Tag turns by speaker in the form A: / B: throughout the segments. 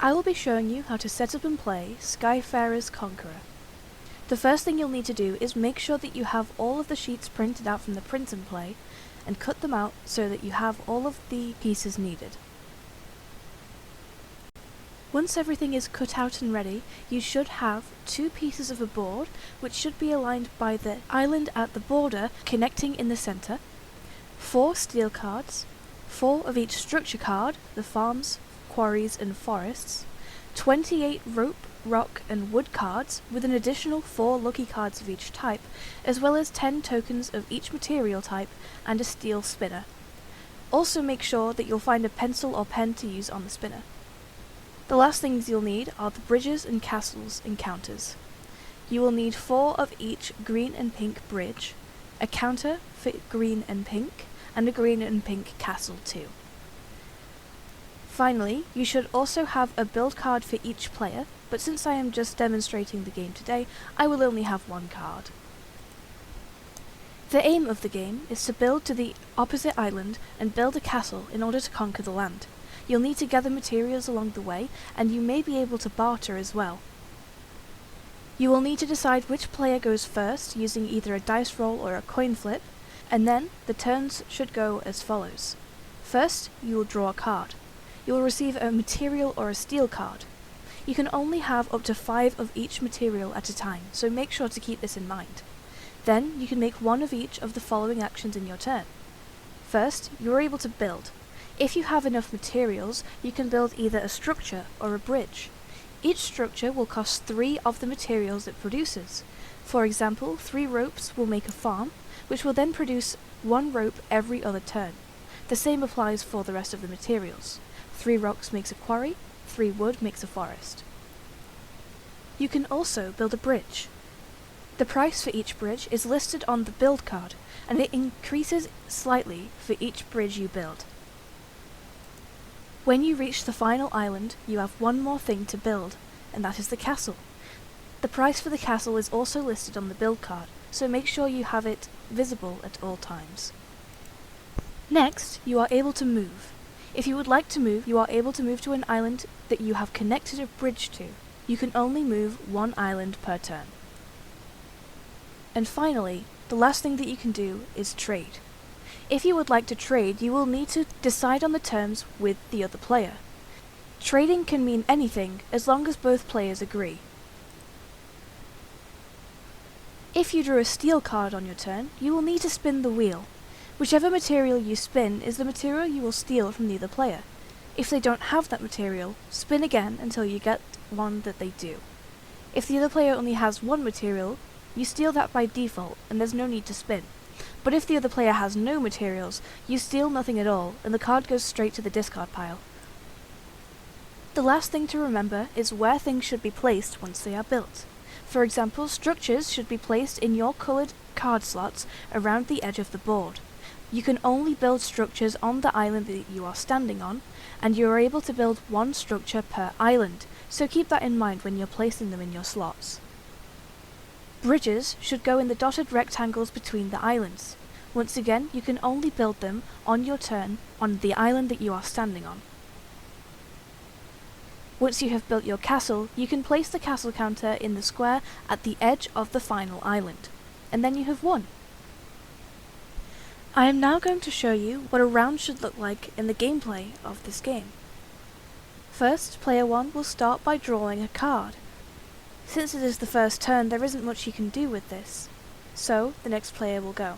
A: I will be showing you how to set up and play Skyfarers Conqueror. The first thing you'll need to do is make sure that you have all of the sheets printed out from the print and play, and cut them out so that you have all of the pieces needed. Once everything is cut out and ready, you should have 2 pieces of a board which should be aligned by the island at the border connecting in the centre, 4 steel cards, 4 of each structure card, the farms, quarries and forests, 28 rope, rock and wood cards with an additional 4 lucky cards of each type, as well as 10 tokens of each material type and a steel spinner. Also make sure that you'll find a pencil or pen to use on the spinner. The last things you'll need are the bridges and castles and counters. You will need 4 of each green and pink bridge, a counter for green and pink, and a green and pink castle too. Finally, you should also have a build card for each player, but since I am just demonstrating the game today, I will only have 1 card. The aim of the game is to build to the opposite island and build a castle in order to conquer the land. You'll need to gather materials along the way, and you may be able to barter as well. You will need to decide which player goes first using either a dice roll or a coin flip, and then the turns should go as follows. First, you will draw a card. You will receive a material or a steel card. You can only have up to 5 of each material at a time, so make sure to keep this in mind. Then you can make 1 of each of the following actions in your turn. First, you are able to build. If you have enough materials, you can build either a structure or a bridge. Each structure will cost 3 of the materials it produces. For example, 3 ropes will make a farm, which will then produce 1 rope every other turn. The same applies for the rest of the materials. 3 rocks makes a quarry, 3 wood makes a forest. You can also build a bridge. The price for each bridge is listed on the build card, and it increases slightly for each bridge you build. When you reach the final island, you have 1 more thing to build, and that is the castle. The price for the castle is also listed on the build card, so make sure you have it visible at all times. Next, you are able to move. If you would like to move, you are able to move to an island that you have connected a bridge to. You can only move 1 island per turn. And finally, the last thing that you can do is trade. If you would like to trade, you will need to decide on the terms with the other player. Trading can mean anything as long as both players agree. If you drew a steel card on your turn, you will need to spin the wheel. Whichever material you spin is the material you will steal from the other player. If they don't have that material, spin again until you get one that they do. If the other player only has 1 material, you steal that by default and there's no need to spin. But if the other player has no materials, you steal nothing at all and the card goes straight to the discard pile. The last thing to remember is where things should be placed once they are built. For example, structures should be placed in your coloured card slots around the edge of the board. You can only build structures on the island that you are standing on, and you are able to build 1 structure per island, so keep that in mind when you're placing them in your slots. Bridges should go in the dotted rectangles between the islands. Once again, you can only build them on your turn on the island that you are standing on. Once you have built your castle, you can place the castle counter in the square at the edge of the final island, and then you have won. I am now going to show you what a round should look like in the gameplay of this game. First, player 1 will start by drawing a card. Since it is the first turn, there isn't much you can do with this, so the next player will go.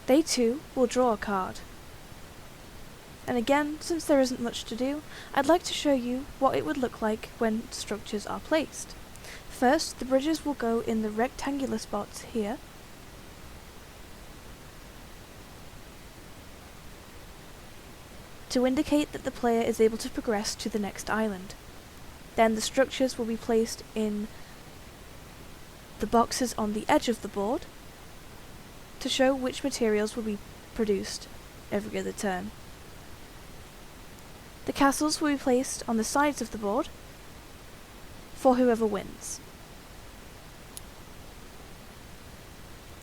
A: They too will draw a card. And again, since there isn't much to do, I'd like to show you what it would look like when structures are placed. First, the bridges will go in the rectangular spots here. To indicate that the player is able to progress to the next island. Then the structures will be placed in the boxes on the edge of the board to show which materials will be produced every other turn. The castles will be placed on the sides of the board for whoever wins.